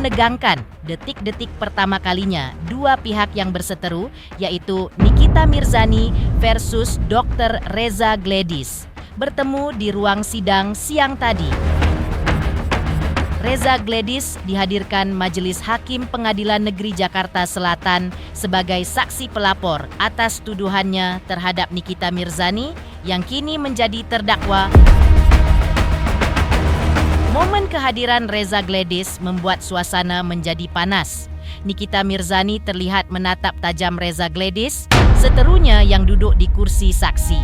menegangkan detik-detik pertama kalinya dua pihak yang berseteru, yaitu Nikita Mirzani versus Dr. Reza Gledis, bertemu di ruang sidang siang tadi. Reza Gledis dihadirkan Majelis Hakim Pengadilan Negeri Jakarta Selatan sebagai saksi pelapor atas tuduhannya terhadap Nikita Mirzani yang kini menjadi terdakwa. Momen kehadiran Reza Gledis membuat suasana menjadi panas. Nikita Mirzani terlihat menatap tajam Reza Gledis, seterunya yang duduk di kursi saksi.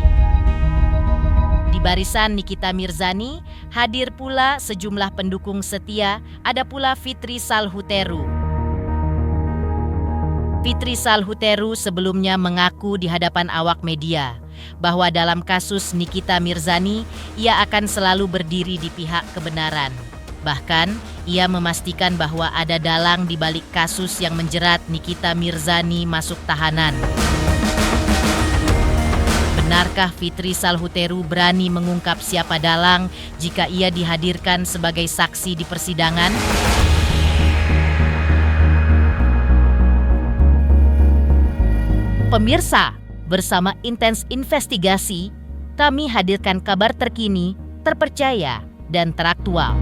Di barisan Nikita Mirzani, hadir pula sejumlah pendukung setia, ada pula Fitri Salhuteru. Fitri Salhuteru sebelumnya mengaku di hadapan awak media bahwa dalam kasus Nikita Mirzani, ia akan selalu berdiri di pihak kebenaran. Bahkan, ia memastikan bahwa ada dalang di balik kasus yang menjerat Nikita Mirzani masuk tahanan. Benarkah Fitri Salhuteru berani mengungkap siapa dalang jika ia dihadirkan sebagai saksi di persidangan? Pemirsa, bersama Intens Investigasi, kami hadirkan kabar terkini, terpercaya, dan teraktual.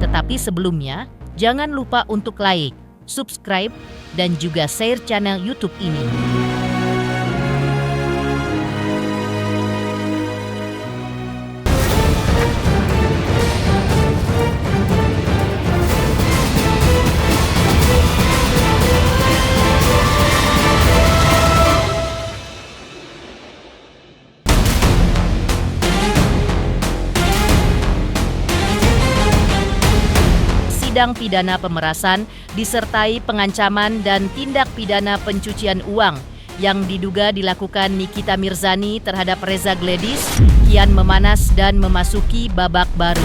Tetapi sebelumnya, jangan lupa untuk like, subscribe, dan juga share channel YouTube ini. Sidang pidana pemerasan disertai pengancaman dan tindak pidana pencucian uang yang diduga dilakukan Nikita Mirzani terhadap Reza Gledis kian memanas dan memasuki babak baru.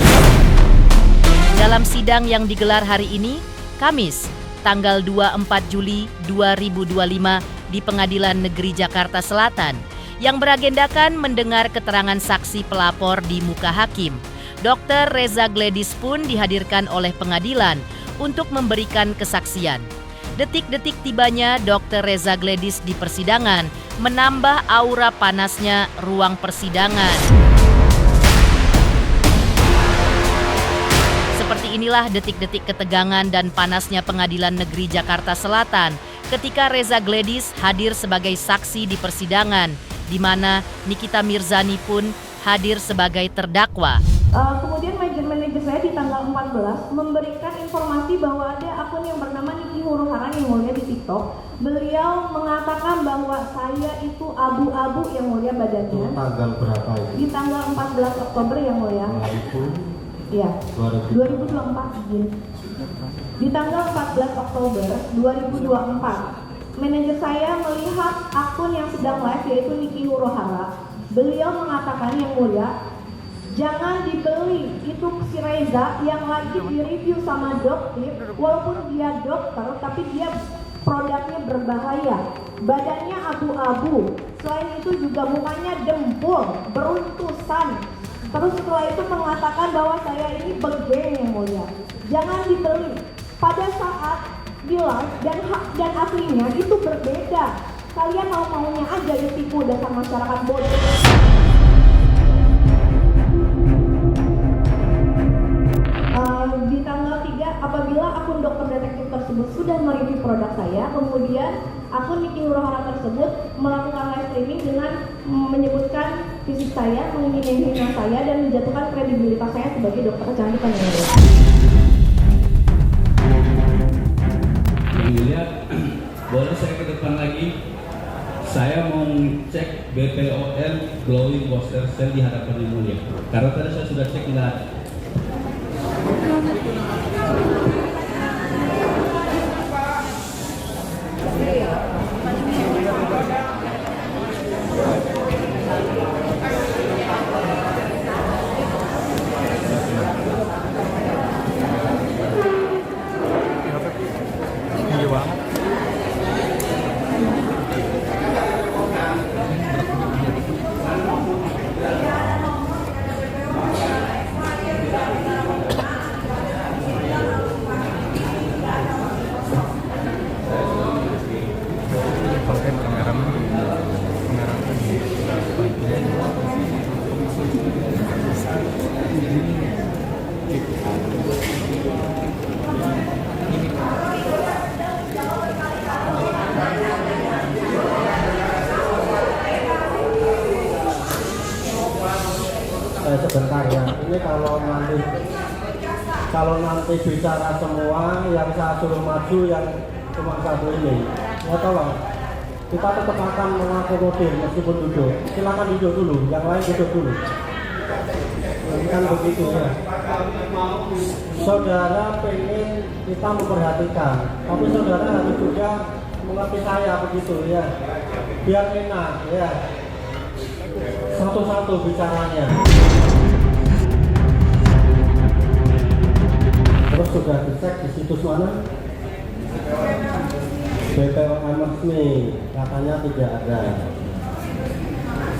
Dalam sidang yang digelar hari ini, Kamis, tanggal 24 Juli 2025 di Pengadilan Negeri Jakarta Selatan, yang beragendakan mendengar keterangan saksi pelapor di muka hakim, Dr. Reza Gledis pun dihadirkan oleh pengadilan untuk memberikan kesaksian. Detik-detik tibanya Dr. Reza Gledis di persidangan menambah aura panasnya ruang persidangan. Seperti inilah detik-detik ketegangan dan panasnya Pengadilan Negeri Jakarta Selatan ketika Reza Gledis hadir sebagai saksi di persidangan, di mana Nikita Mirzani pun hadir sebagai terdakwa. Kemudian manajer saya di tanggal 14 memberikan informasi bahwa ada akun yang bernama Niki Huruhara yang mulia di TikTok. Beliau mengatakan bahwa saya itu abu-abu yang mulia badannya. Tanggal berapa itu? Di tanggal 14 Oktober yang mulia. Iya. 2024 izin. Di tanggal 14 Oktober 2024, manajer saya melihat akun yang sedang live yaitu Niki Huruhara. Beliau mengatakan yang mulia, jangan dibeli, itu si Reza yang lagi direview sama dokter, walaupun dia dokter tapi dia produknya berbahaya, badannya abu-abu, selain itu juga mukanya dempul, beruntusan. Terus setelah itu mengatakan bahwa saya ini begeng yang mulia, jangan dibeli. Pada saat di live dan aslinya itu berbeda. Kalian mau-maunya aja ditipu dasar masyarakat bodoh. Di tanggal 3, apabila akun dokter detektif tersebut sudah mereview produk saya, kemudian akun Niki Huruhara tersebut melakukan live streaming dengan menyebutkan fisik saya, menghina saya, dan menjatuhkan kredibilitas saya sebagai dokter kecantikan yang mulia. Yang mulia, boleh saya ke depan lagi? Saya mau cek BPOM glowing poster cell di hadapan yang mulia. Karena tadi saya sudah cek nggak ada. Tinggi banget. sebentar ya. Ini kalau nanti bicara semua yang saya suruh maju yang cuma satu ini, ya tolong kita tetap akan mengakomodir meskipun duduk. Silakan duduk dulu, yang lain duduk dulu. Kan begitu ya. Saudara pengen kita memperhatikan, tapi saudara harus juga mengerti saya begitu ya. Biar enak ya. Satu-satu bicaranya. Terus sudah dicek di situs mana? BPOM resmi katanya tidak ada.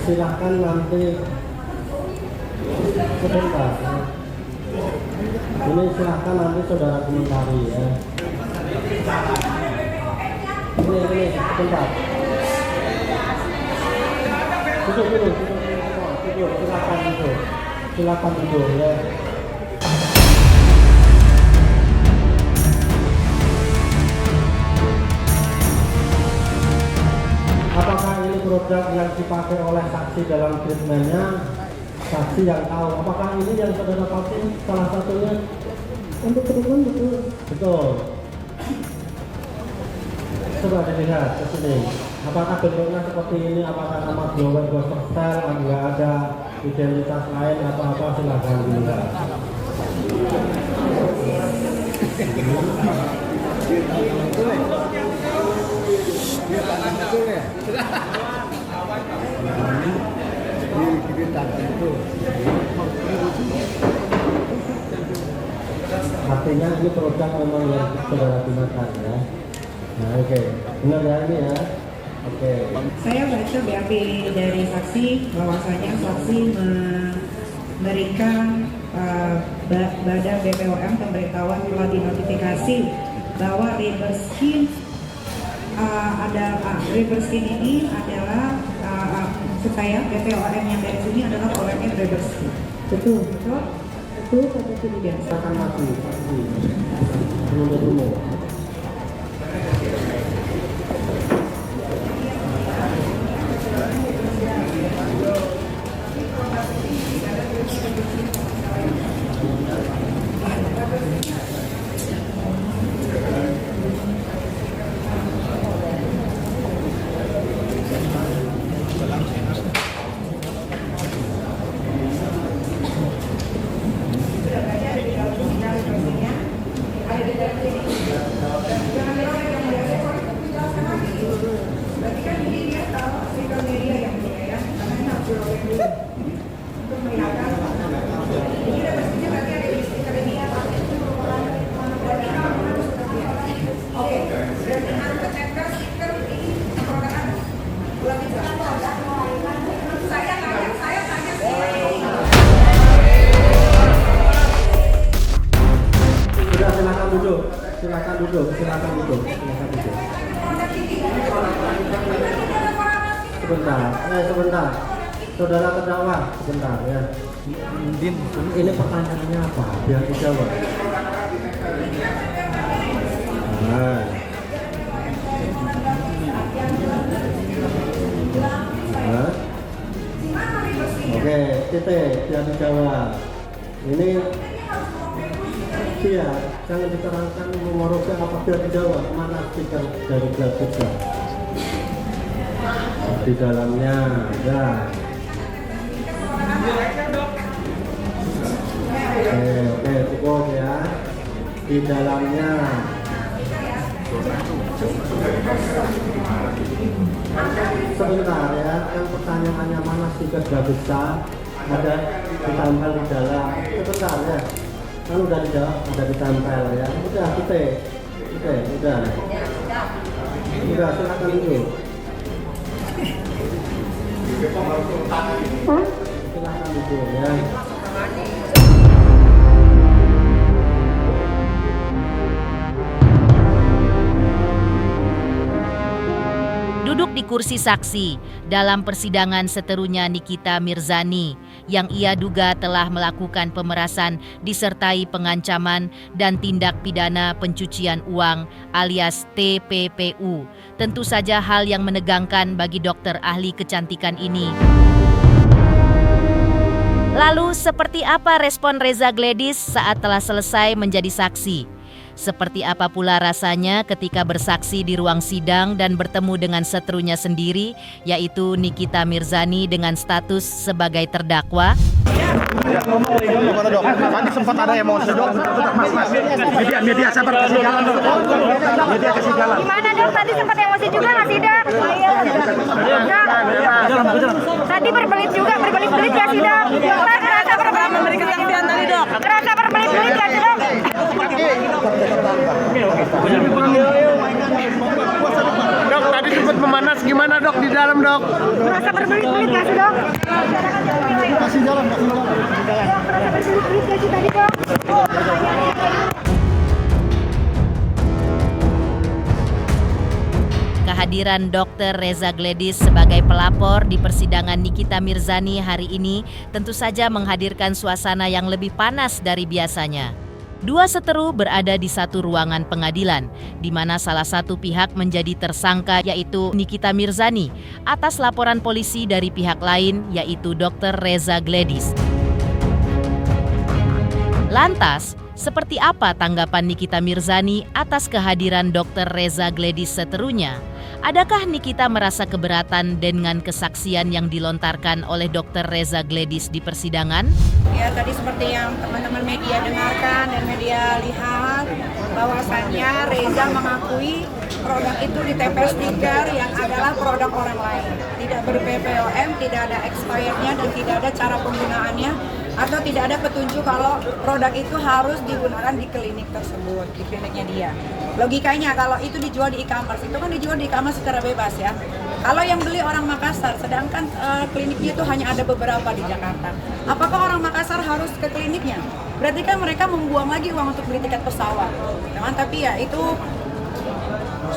Silahkan nanti sebentar. Ini silahkan nanti saudara komentari ya. Ini sebentar. Duduk, silakan duduk ya. Apakah ini produk yang dipakai oleh saksi dalam treatmentnya? Saksi yang tahu. Apakah ini yang saudara pakai salah satunya? Untuk treatment betul. Betul. Coba dilihat ke sini. Apakah bentuknya seperti ini? Apakah nama Glowing Ghoster Cell? Enggak ada identitas lain atau apa? Silahkan dilihat. Artinya ini produk memang yang saudara gunakan ya. Nah, oke. Benar ya ini ya. Oke. Saya baca BAP dari saksi bahwasanya saksi memberikan Badan BPOM pemberitahuan telah dinotifikasi bahwa Riberskin Riberskin ini adalah supaya BPOM yang dari sini adalah orangnya Riberskin. Betul, betul, betul atau tidak? Silakan maju. Menuntut umum. Silakan duduk. Sebentar. Saudara terdakwa, sebentar ya. Ini pertanyaannya apa? Biar dijawab. Nah. Oke, titik, biar dijawab. Ini iya, jangan diterangkan memorosnya apa biar dijawab. Mana stiker dari grafisnya? Di dalamnya ada. Oke, cukup ya. Di dalamnya sebentar ya, kan pertanyaannya mana stiker grafisnya? Ada ditambah di dalam. Sebentar ya. Kan udah dijawab, ada ditempel ya. Udah, titik. Udah, silakan dulu. Silakan dulu ya. Duduk di kursi saksi dalam persidangan seterunya Nikita Mirzani yang ia duga telah melakukan pemerasan disertai pengancaman dan tindak pidana pencucian uang alias TPPU. Tentu saja hal yang menegangkan bagi dokter ahli kecantikan ini. Lalu seperti apa respon Reza Gledis saat telah selesai menjadi saksi? Seperti apa pula rasanya ketika bersaksi di ruang sidang dan bertemu dengan seterunya sendiri, yaitu Nikita Mirzani dengan status sebagai terdakwa? Gimana dok? Tadi sempat ada emosi dok. Media sabar kasih jalan dok. Media kasih jalan. Gimana dok? Tadi sempat emosi juga nggak sih dok? Tadi berbelit nggak sih dok? Ngerasa berbelit memberi kesaksian tadi dok? Ngerasa berbelit nggak sih dok? Dok tadi sempat memanas gimana dok di dalam dok? Ngerasa berbelit nggak sih dok? Kasih jalan. Dok, ngerasa berbelit nggak sih tadi dok? Kehadiran Dr. Reza Gledis sebagai pelapor di persidangan Nikita Mirzani hari ini tentu saja menghadirkan suasana yang lebih panas dari biasanya. Dua seteru berada di satu ruangan pengadilan, di mana salah satu pihak menjadi tersangka yaitu Nikita Mirzani atas laporan polisi dari pihak lain yaitu Dr. Reza Gledis. Lantas, seperti apa tanggapan Nikita Mirzani atas kehadiran Dr. Reza Gledis seterunya? Adakah Nikita merasa keberatan dengan kesaksian yang dilontarkan oleh Dr. Reza Gledis di persidangan? Ya tadi seperti yang teman-teman media dengarkan dan media lihat, bahwasannya Reza mengakui produk itu di TPS stiker yang adalah produk orang lain, tidak ber-BPOM, tidak ada expirednya dan tidak ada cara penggunaannya atau tidak ada petunjuk kalau produk itu harus digunakan di klinik tersebut, di kliniknya dia. Logikanya kalau itu dijual di e-commerce, itu kan dijual di e-commerce secara bebas ya. Kalau yang beli orang Makassar, sedangkan kliniknya itu hanya ada beberapa di Jakarta. Apakah orang Makassar harus ke kliniknya? Berarti kan mereka membuang lagi uang untuk beli tiket pesawat. Teman, tapi ya itu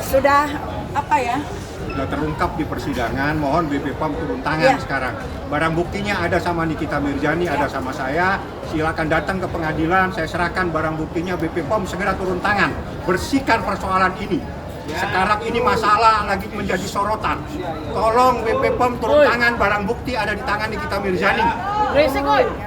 sudah sudah terungkap di persidangan, mohon BP POM turun tangan sekarang. Barang buktinya ada sama Nikita Mirzani, ada sama saya. Silakan datang ke pengadilan, saya serahkan barang buktinya, BP POM segera turun tangan. Bersihkan persoalan ini. Sekarang ini masalah lagi menjadi sorotan. Tolong BP POM turun tangan, barang bukti ada di tangan Nikita Mirzani.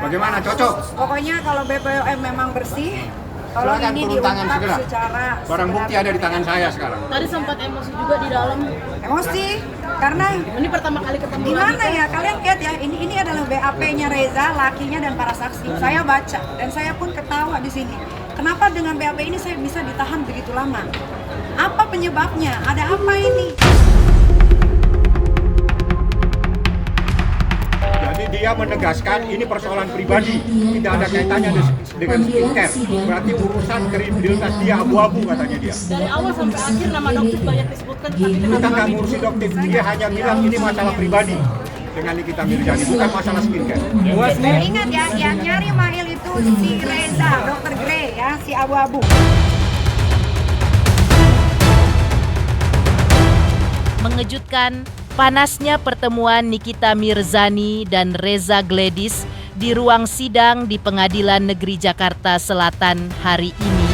Bagaimana, cocok? Pokoknya kalau BPOM memang bersih, kalau Silakan ini turun tangan diungkap segera. secara Barang bukti ada di tangan saya sekarang. Tadi sempat emosi juga di dalam. emosi karena Ini pertama kali ketemu. gimana ya, kalian lihat ya, ini adalah BAP-nya Reza, lakinya dan para saksi. Saya baca dan saya pun ketawa di sini. Kenapa dengan BAP ini saya bisa ditahan begitu lama? Apa penyebabnya? Ada apa ini? Jadi dia menegaskan ini persoalan pribadi, tidak ada kaitannya dengan skincare. Berarti urusan kredibilitas dia abu-abu katanya dia. Dari awal sampai akhir nama dokter banyak disebutkan, tapi Kita kenapa nggak ngurusi dokter, dia hanya bilang ini masalah pribadi dengan Nikita Mirzani, bukan masalah skincare. Ingat ya, yang nyari Mahil itu si Reza, Dr. Grey ya, si abu-abu. Mengejutkan, panasnya pertemuan Nikita Mirzani dan Reza Gledis di ruang sidang di Pengadilan Negeri Jakarta Selatan hari ini.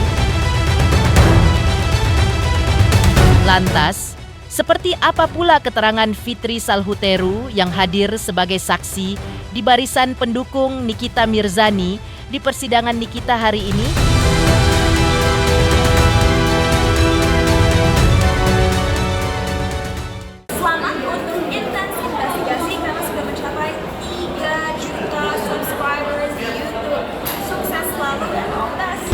Lantas, seperti apa pula keterangan Fitri Salhuteru yang hadir sebagai saksi di barisan pendukung Nikita Mirzani di persidangan Nikita hari ini? Selamat untuk intens investigasi karena sudah mencapai 3 juta subscribers di YouTube. Sukses selalu dan all the best.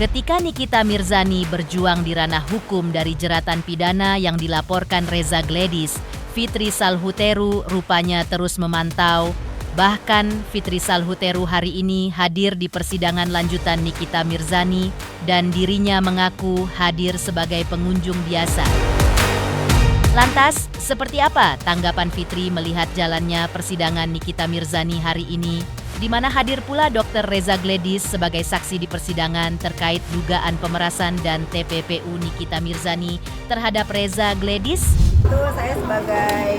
Ketika Nikita Mirzani berjuang di ranah hukum dari jeratan pidana yang dilaporkan Reza Gledis, Fitri Salhuteru rupanya terus memantau. Bahkan Fitri Salhuteru hari ini hadir di persidangan lanjutan Nikita Mirzani dan dirinya mengaku hadir sebagai pengunjung biasa. Lantas, seperti apa tanggapan Fitri melihat jalannya persidangan Nikita Mirzani hari ini? Di mana hadir pula Dr. Reza Gledis sebagai saksi di persidangan terkait dugaan pemerasan dan TPPU Nikita Mirzani terhadap Reza Gledis? Itu saya sebagai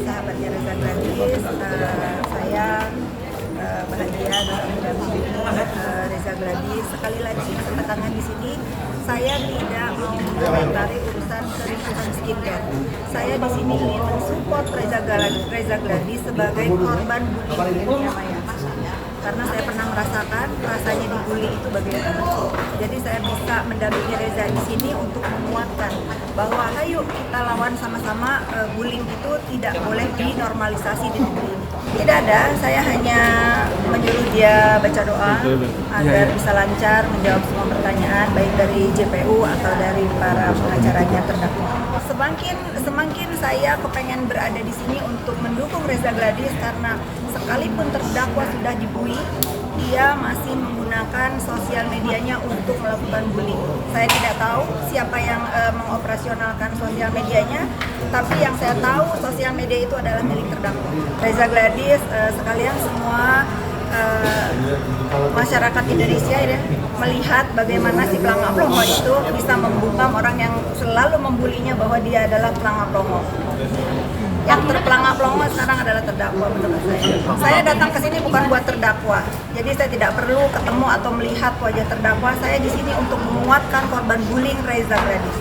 sahabatnya Reza Gledis, saya bahagia bisa mendampingi Reza Gladys. Sekali lagi tekankan di sini, saya tidak mau mengomentari urusan keributan skincare. Saya di sini ingin mensupport Reza Gladys sebagai korban bullying di dunia maya. Karena saya pernah merasakan rasanya dibully itu bagaimana. Jadi saya bisa mendampingi Reza di sini untuk menguatkan bahwa ayo kita lawan sama-sama, bullying itu tidak boleh dinormalisasi di negeri ini. Tidak ada, saya hanya menyuruh dia baca doa agar bisa lancar menjawab semua pertanyaan baik dari JPU atau dari para pengacaranya terdakwa. Semakin saya kepengen berada di sini untuk mendukung Reza Gladys karena sekalipun terdakwa sudah dibully, dia masih menggunakan sosial medianya untuk melakukan bullying. Saya tidak tahu siapa yang mengoperasionalkan sosial medianya, tapi yang saya tahu sosial media itu adalah milik terdakwa. Reza Gladys, sekalian semua masyarakat Indonesia ya, melihat bagaimana si Pelangga Plomo itu bisa membungkam orang yang selalu membulinya bahwa dia adalah Pelangga Plomo. Yang terpelangga Plomo sekarang adalah terdakwa menurut saya. Saya datang ke sini bukan buat terdakwa, jadi saya tidak perlu ketemu atau melihat wajah terdakwa. Saya di sini untuk menguatkan korban bullying Reza Gladys.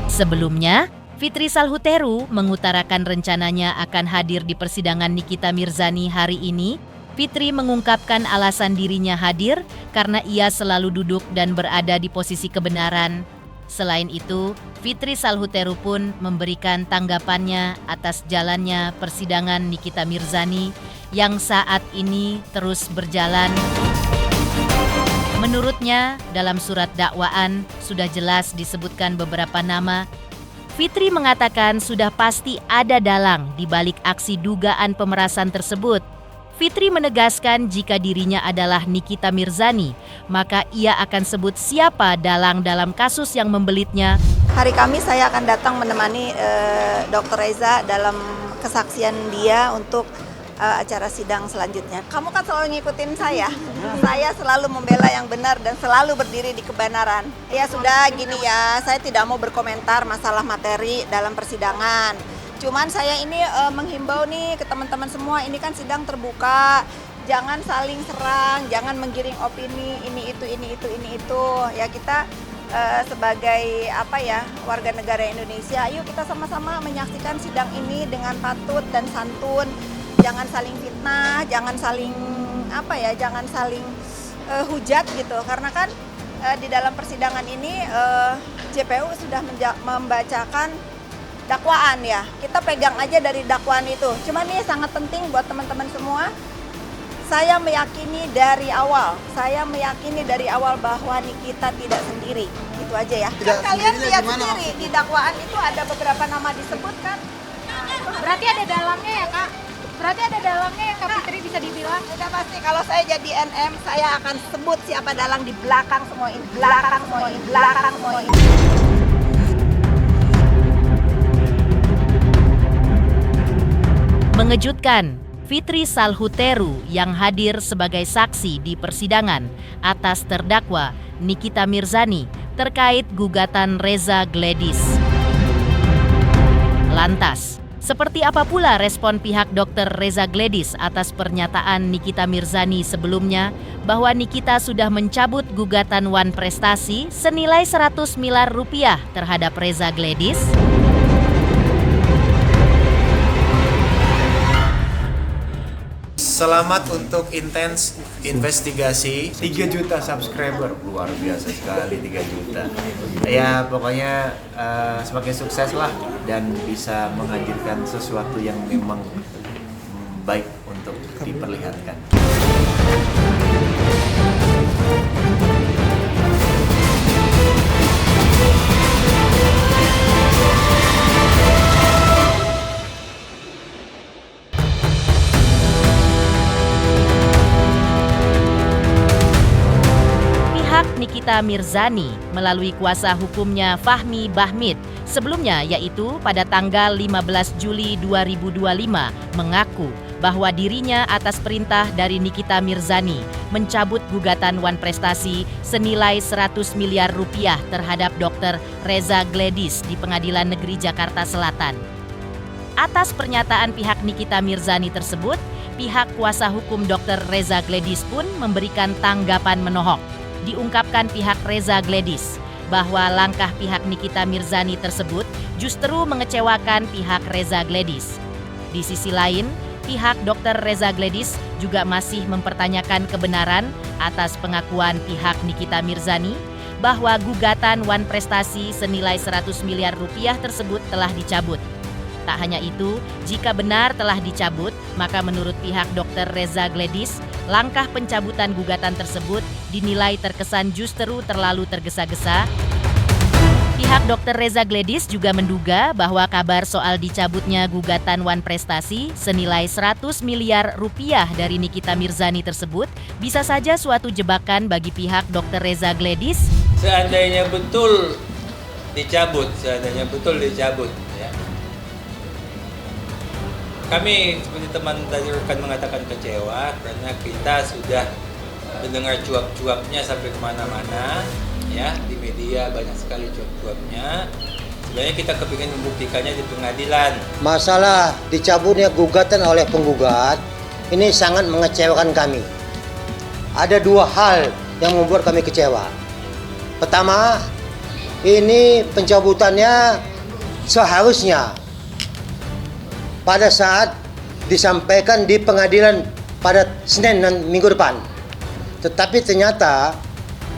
Sebelumnya, Fitri Salhuteru mengutarakan rencananya akan hadir di persidangan Nikita Mirzani hari ini. Fitri mengungkapkan alasan dirinya hadir karena ia selalu duduk dan berada di posisi kebenaran. Selain itu, Fitri Salhuteru pun memberikan tanggapannya atas jalannya persidangan Nikita Mirzani yang saat ini terus berjalan. Menurutnya, dalam surat dakwaan sudah jelas disebutkan beberapa nama. Fitri mengatakan sudah pasti ada dalang di balik aksi dugaan pemerasan tersebut. Fitri menegaskan jika dirinya adalah Nikita Mirzani, maka ia akan sebut siapa dalang dalam kasus yang membelitnya. Hari Kamis saya akan datang menemani Dr. Reza dalam kesaksian dia untuk acara sidang selanjutnya. Kamu kan selalu ngikutin saya selalu membela yang benar dan selalu berdiri di kebenaran. Ya sudah gini ya, saya tidak mau berkomentar masalah materi dalam persidangan. Cuman saya ini menghimbau nih ke teman-teman semua, ini kan sidang terbuka, jangan saling serang, jangan menggiring opini ini itu. Ya kita sebagai warga negara Indonesia, ayo kita sama-sama menyaksikan sidang ini dengan patut dan santun. Jangan saling fitnah, jangan saling hujat gitu. Karena kan di dalam persidangan ini JPU sudah membacakan dakwaan ya. Kita pegang aja dari dakwaan itu. Cuman ini sangat penting buat teman-teman semua. Saya meyakini dari awal bahwa Nikita tidak sendiri. Gitu aja ya. Kan kalian lihat sendiri di dakwaan itu ada beberapa nama disebutkan. Berarti ada dalangnya ya, Kak? Berarti ada dalangnya ya, Kak Fitri, bisa dibilang? Sudah pasti kalau saya jadi NM, saya akan sebut siapa dalang di belakang semua ini. Mengejutkan, Fitri Salhuteru yang hadir sebagai saksi di persidangan atas terdakwa Nikita Mirzani terkait gugatan Reza Gladys. Lantas, seperti apa pula respon pihak Dr. Reza Gladys atas pernyataan Nikita Mirzani sebelumnya bahwa Nikita sudah mencabut gugatan Wan Prestasi senilai 100 miliar rupiah terhadap Reza Gladys? Selamat untuk intens investigasi 3 juta subscriber, luar biasa sekali 3 juta. Ya pokoknya semakin sukses lah dan bisa menghadirkan sesuatu yang memang baik untuk diperlihatkan. Nikita Mirzani melalui kuasa hukumnya Fahmi Bahmid sebelumnya, yaitu pada tanggal 15 Juli 2025 mengaku bahwa dirinya atas perintah dari Nikita Mirzani mencabut gugatan Wan Prestasi senilai 100 miliar rupiah terhadap Dr. Reza Gladys di Pengadilan Negeri Jakarta Selatan. Atas pernyataan pihak Nikita Mirzani tersebut, pihak kuasa hukum Dr. Reza Gledis pun memberikan tanggapan menohok. Diungkapkan pihak Reza Gledis bahwa langkah pihak Nikita Mirzani tersebut justru mengecewakan pihak Reza Gledis. Di sisi lain, pihak Dr. Reza Gledis juga masih mempertanyakan kebenaran atas pengakuan pihak Nikita Mirzani bahwa gugatan Wan Prestasi senilai 100 miliar rupiah tersebut telah dicabut. Tak hanya itu, jika benar telah dicabut, maka menurut pihak Dr. Reza Gledis, langkah pencabutan gugatan tersebut dinilai terkesan justru terlalu tergesa-gesa. Pihak Dr. Reza Gledis juga menduga bahwa kabar soal dicabutnya gugatan Wan Prestasi senilai 100 miliar rupiah dari Nikita Mirzani tersebut bisa saja suatu jebakan bagi pihak Dr. Reza Gledis. Seandainya betul dicabut, ya. Kami seperti teman tadi rekan mengatakan kecewa karena kita sudah mendengar cuap-cuapnya sampai kemana-mana, ya, di media banyak sekali cuap-cuapnya. Sebenarnya kita kepingin membuktikannya di pengadilan. Masalah dicabutnya gugatan oleh penggugat ini sangat mengecewakan kami. Ada dua hal yang membuat kami kecewa. Pertama, ini pencabutannya seharusnya pada saat disampaikan di pengadilan pada Senin dan minggu depan. Tetapi ternyata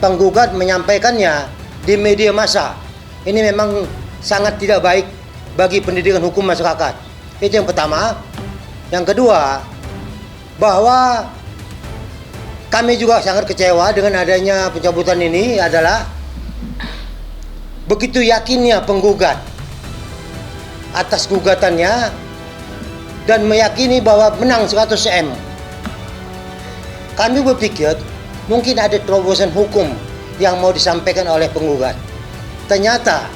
penggugat menyampaikannya di media massa. Ini memang sangat tidak baik bagi pendidikan hukum masyarakat. Itu yang pertama. Yang kedua, bahwa kami juga sangat kecewa dengan adanya pencabutan ini adalah begitu yakinnya penggugat atas gugatannya dan meyakini bahwa menang 100 M. Kami berpikir mungkin ada terobosan hukum yang mau disampaikan oleh penggugat. Ternyata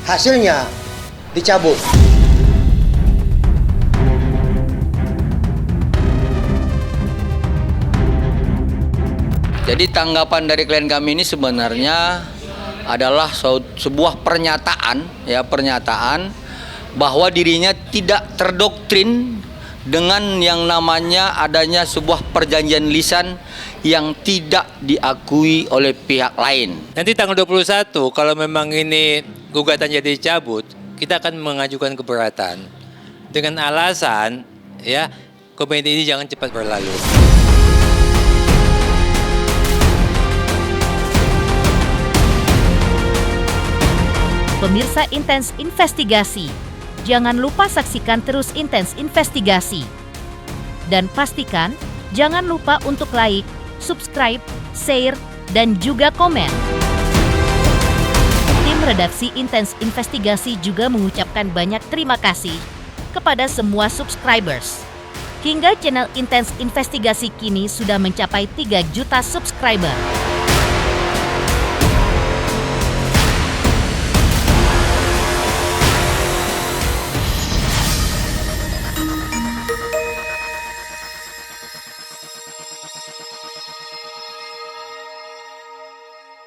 hasilnya dicabut. Jadi tanggapan dari klien kami ini sebenarnya adalah sebuah pernyataan bahwa dirinya tidak terdoktrin dengan yang namanya adanya sebuah perjanjian lisan yang tidak diakui oleh pihak lain. Nanti tanggal 21 kalau memang ini gugatannya dicabut, kita akan mengajukan keberatan dengan alasan ya komedi ini jangan cepat berlalu. Pemirsa Intens Investigasi, jangan lupa saksikan terus Intens Investigasi. Dan pastikan jangan lupa untuk like, subscribe, share, dan juga komen. Tim redaksi Intens Investigasi juga mengucapkan banyak terima kasih kepada semua subscribers. Hingga channel Intens Investigasi kini sudah mencapai 3 juta subscriber.